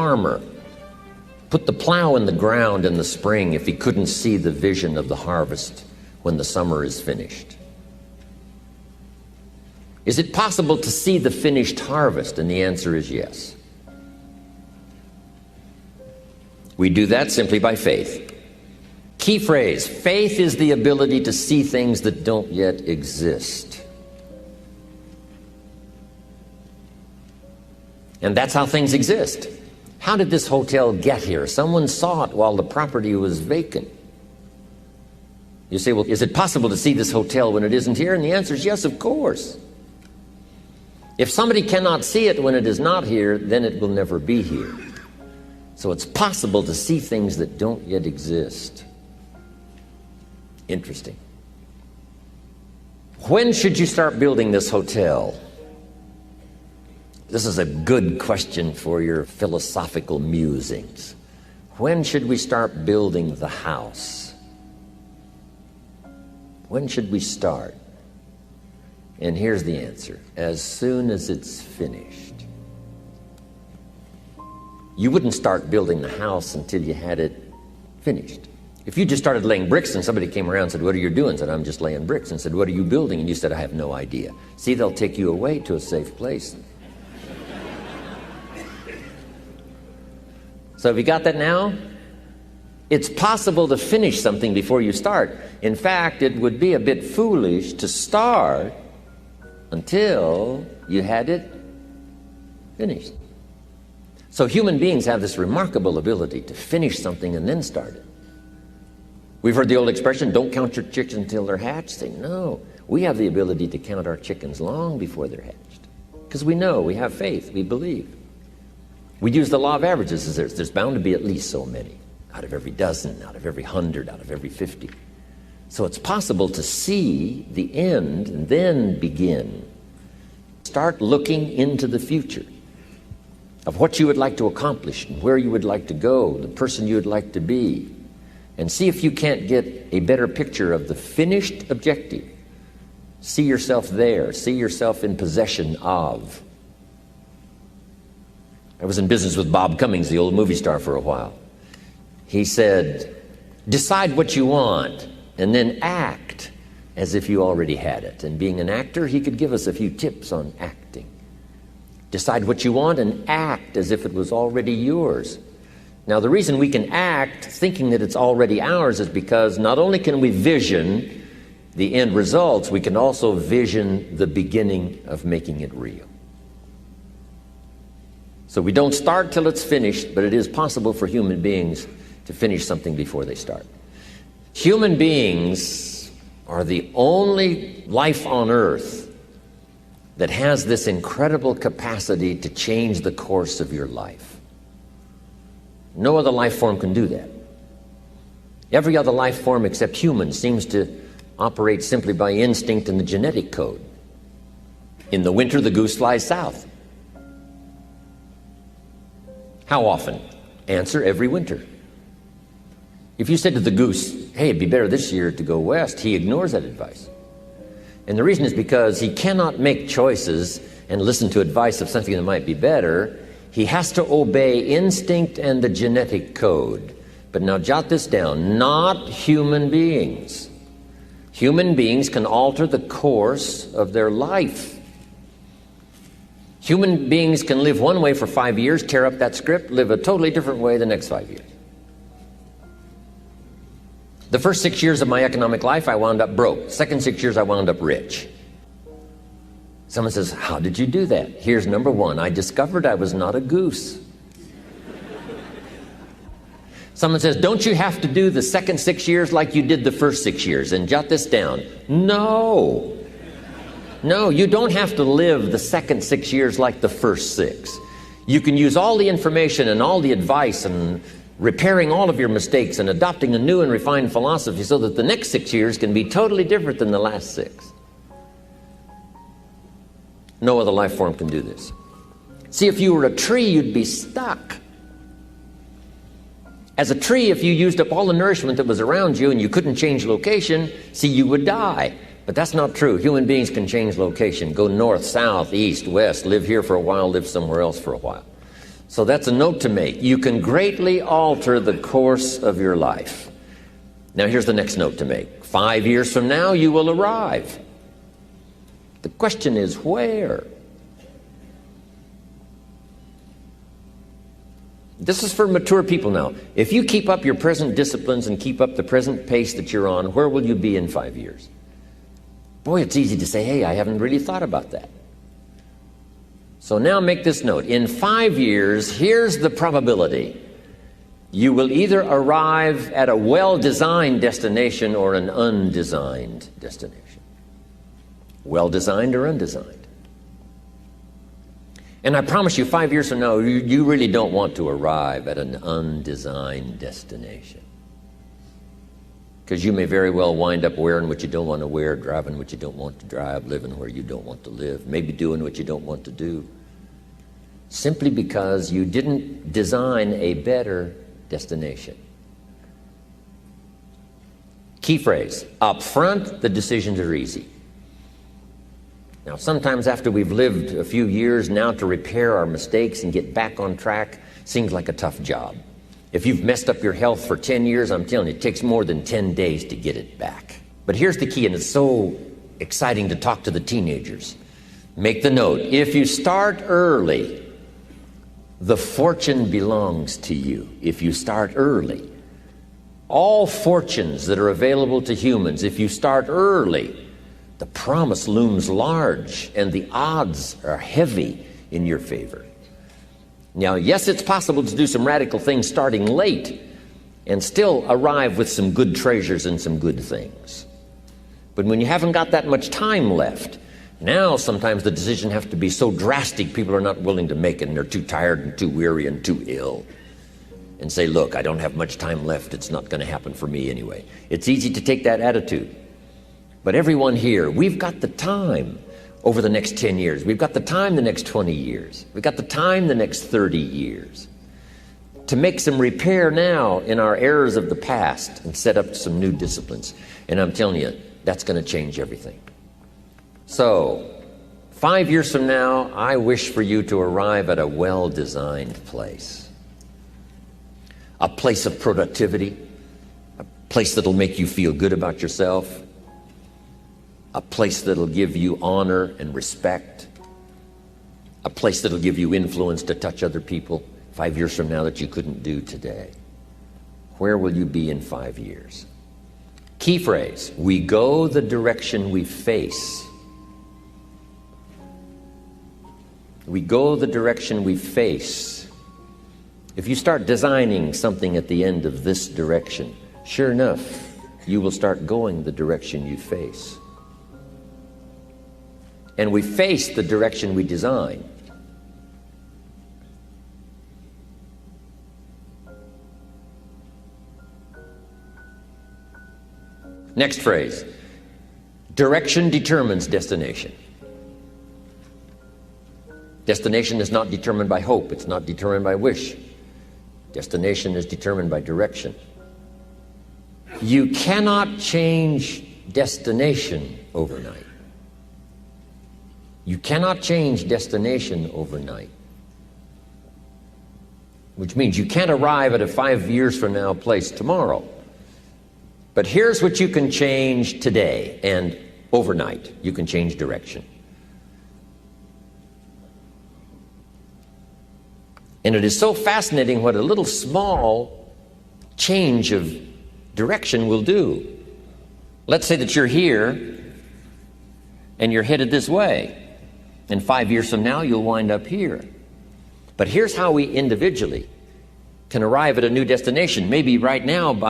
farmer put the plow in the ground in the spring if he couldn't see the vision of the harvest when the summer is finished? Is it possible to see the finished harvest? And the answer is yes. We do that simply by faith. Key phrase, faith is the ability to see things that don't yet exist. And that's how things exist. How did this hotel get here? Someone saw it while the property was vacant. You say, well, is it possible to see this hotel when it isn't here? And the answer is yes, of course. If somebody cannot see it when it is not here, then it will never be here. So it's possible to see things that don't yet exist. Interesting. When should you start building this hotel? This is a good question for your philosophical musings. When should we start building the house? When should we start? And here's the answer. As soon as it's finished. You wouldn't start building the house until you had it finished. If you just started laying bricks and somebody came around and said, what are you doing? I said, I'm just laying bricks. And said, what are you building? And you said, I have no idea. See, they'll take you away to a safe place. So have you got that now? It's possible to finish something before you start. In fact, it would be a bit foolish to start until you had it finished. So human beings have this remarkable ability to finish something and then start it. We've heard the old expression, don't count your chickens until they're hatched. Say, no, we have the ability to count our chickens long before they're hatched. Because we know, we have faith, we believe. We use the law of averages. There's bound to be at least so many. Out of every dozen, out of every 100, out of every 50. So it's possible to see the end and then begin. Start looking into the future of what you would like to accomplish and where you would like to go, the person you would like to be, and see if you can't get a better picture of the finished objective. See yourself there. See yourself in possession of. I was in business with Bob Cummings, the old movie star, for a while. He said, decide what you want and then act as if you already had it. And being an actor, he could give us a few tips on acting. Decide what you want and act as if it was already yours. Now, the reason we can act thinking that it's already ours is because not only can we vision the end results, we can also vision the beginning of making it real. So we don't start till it's finished, but it is possible for human beings to finish something before they start. Human beings are the only life on earth that has this incredible capacity to change the course of your life. No other life form can do that. Every other life form except humans seems to operate simply by instinct and the genetic code. In the winter, the goose flies south. How often? Answer, every winter. If you said to the goose, hey, it'd be better this year to go west, he ignores that advice. And the reason is because he cannot make choices and listen to advice of something that might be better. He has to obey instinct and the genetic code. But now jot this down, not human beings. Human beings can alter the course of their life. Human beings can live one way for 5 years, tear up that script, live a totally different way the next 5 years. The first 6 years of my economic life, I wound up broke. Second 6 years, I wound up rich. Someone says, how did you do that? Here's number one. I discovered I was not a goose. Someone says, don't you have to do the second 6 years like you did the first 6 years? And jot this down. No. No, you don't have to live the second 6 years like the first 6. You can use all the information and all the advice and repairing all of your mistakes and adopting a new and refined philosophy so that the next 6 years can be totally different than the last 6. No other life form can do this. See, if you were a tree, you'd be stuck. As a tree, if you used up all the nourishment that was around you and you couldn't change location, see, you would die. But that's not true. Human beings can change location, go north, south, east, west, live here for a while, live somewhere else for a while. So that's a note to make. You can greatly alter the course of your life. Now here's the next note to make. 5 years from now, you will arrive. The question is, where? This is for mature people now. If you keep up your present disciplines and keep up the present pace that you're on, where will you be in 5 years? Boy, it's easy to say, hey, I haven't really thought about that. So now make this note. In 5 years, here's the probability. You will either arrive at a well-designed destination or an undesigned destination. Well-designed or undesigned. And I promise you, 5 years from now, you really don't want to arrive at an undesigned destination. Because you may very well wind up wearing what you don't want to wear, driving what you don't want to drive, living where you don't want to live, maybe doing what you don't want to do. Simply because you didn't design a better destination. Key phrase, up front, the decisions are easy. Now, sometimes after we've lived a few years, now to repair our mistakes and get back on track seems like a tough job. If you've messed up your health for 10 years, I'm telling you, it takes more than 10 days to get it back. But here's the key, and it's so exciting to talk to the teenagers. Make the note. If you start early, the fortune belongs to you. If you start early. All fortunes that are available to humans, if you start early, the promise looms large and the odds are heavy in your favor. Now, yes, it's possible to do some radical things starting late and still arrive with some good treasures and some good things. But when you haven't got that much time left, now sometimes the decision has to be so drastic people are not willing to make it, and they're too tired and too weary and too ill. And say, look, I don't have much time left. It's not going to happen for me anyway. It's easy to take that attitude. But everyone here, we've got the time over the next 10 years. We've got the time the next 20 years. We've got the time the next 30 years to make some repair now in our errors of the past and set up some new disciplines. And I'm telling you, that's going to change everything. So, 5 years from now, I wish for you to arrive at a well-designed place. A place of productivity, a place that'll make you feel good about yourself, a place that'll give you honor and respect, a place that'll give you influence to touch other people 5 years from now that you couldn't do today. Where will you be in 5 years? Key phrase, we go the direction we face. We go the direction we face. If you start designing something at the end of this direction, sure enough, you will start going the direction you face. And we face the direction we design. Next phrase, direction determines destination. Destination is not determined by hope. It's not determined by wish. Destination is determined by direction. You cannot change destination overnight. You cannot change destination overnight. Which means you can't arrive at a 5 years from now place tomorrow. But here's what you can change today and overnight. You can change direction. And it is so fascinating what a little small change of direction will do. Let's say that you're here and you're headed this way. And 5 years from now, you'll wind up here. But here's how we individually can arrive at a new destination. Maybe right now by